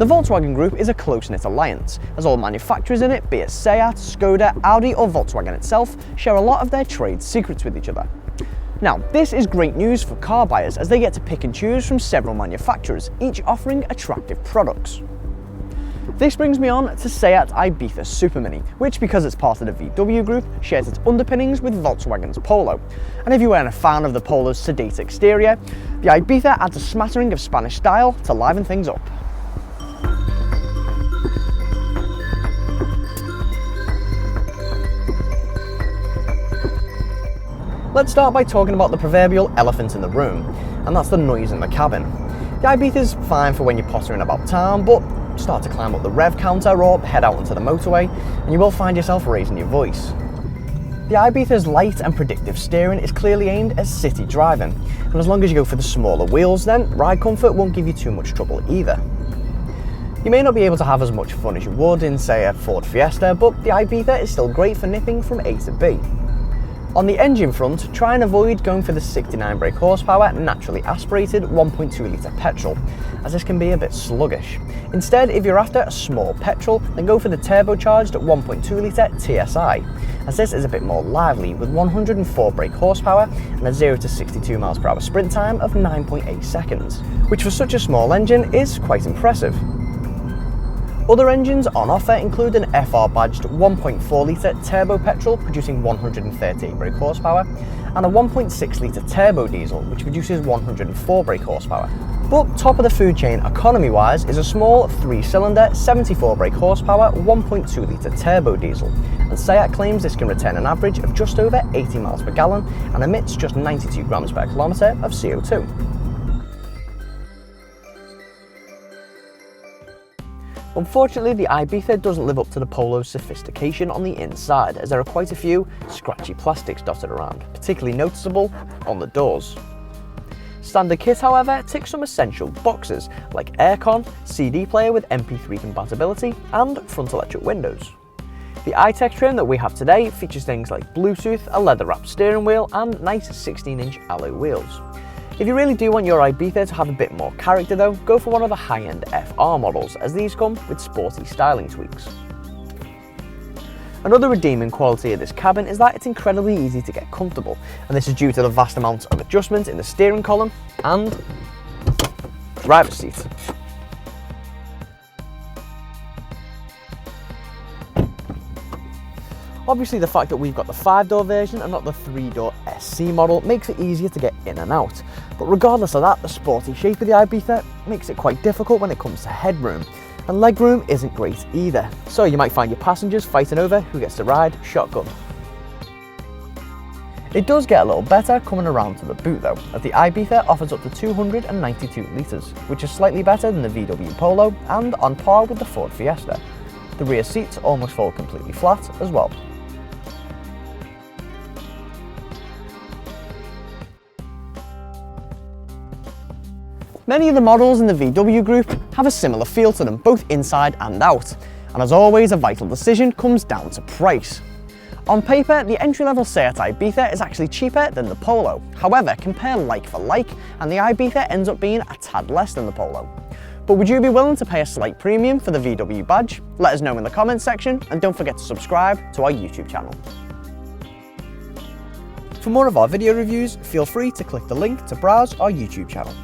The Volkswagen Group is a close-knit alliance, as all manufacturers in it, be it Seat, Skoda, Audi or Volkswagen itself, share a lot of their trade secrets with each other. Now, this is great news for car buyers as they get to pick and choose from several manufacturers, each offering attractive products. This brings me on to Seat Ibiza Super Mini, which, because it's part of the VW Group, shares its underpinnings with Volkswagen's Polo. And if you weren't a fan of the Polo's sedate exterior, the Ibiza adds a smattering of Spanish style to liven things up. Let's start by talking about the proverbial elephant in the room, and that's the noise in the cabin. The Ibiza is fine for when you're pottering about town, but start to climb up the rev counter or head out onto the motorway, and you will find yourself raising your voice. The Ibiza's light and predictive steering is clearly aimed at city driving, and as long as you go for the smaller wheels, then ride comfort won't give you too much trouble either. You may not be able to have as much fun as you would in, say, a Ford Fiesta, but the Ibiza is still great for nipping from A to B. On the engine front, try and avoid going for the 69 brake horsepower naturally aspirated 1.2 litre petrol, as this can be a bit sluggish. Instead, if you're after a small petrol, then go for the turbocharged 1.2 litre TSI, as this is a bit more lively with 104 brake horsepower and a 0 to 62 mph sprint time of 9.8 seconds, which for such a small engine is quite impressive. Other engines on offer include an FR badged 1.4 litre turbo petrol producing 138 brake horsepower and a 1.6 litre turbo diesel which produces 104 brake horsepower. But top of the food chain economy wise is a small 3-cylinder 74 brake horsepower 1.2 litre turbo diesel, and Seat claims this can return an average of just over 80 miles per gallon and emits just 92 grams per kilometre of CO2. Unfortunately, the Ibiza doesn't live up to the Polo's sophistication on the inside, as there are quite a few scratchy plastics dotted around, particularly noticeable on the doors. Standard kit, however, ticks some essential boxes like aircon, CD player with MP3 compatibility, and front electric windows. The iTech trim that we have today features things like Bluetooth, a leather-wrapped steering wheel, and nice 16-inch alloy wheels. If you really do want your Ibiza to have a bit more character though, go for one of the high-end FR models, as these come with sporty styling tweaks. Another redeeming quality of this cabin is that it's incredibly easy to get comfortable, and this is due to the vast amount of adjustment in the steering column and driver's seat. Obviously, the fact that we've got the 5-door version and not the 3-door SC model makes it easier to get in and out. But regardless of that, the sporty shape of the Ibiza makes it quite difficult when it comes to headroom, and legroom isn't great either. So you might find your passengers fighting over who gets to ride shotgun. It does get a little better coming around to the boot though, as the Ibiza offers up to 292 litres, which is slightly better than the VW Polo and on par with the Ford Fiesta. The rear seats almost fold completely flat as well. Many of the models in the VW Group have a similar feel to them, both inside and out. And as always, a vital decision comes down to price. On paper, the entry-level Seat Ibiza is actually cheaper than the Polo. However, compare like for like, and the Ibiza ends up being a tad less than the Polo. But would you be willing to pay a slight premium for the VW badge? Let us know in the comments section, and don't forget to subscribe to our YouTube channel. For more of our video reviews, feel free to click the link to browse our YouTube channel.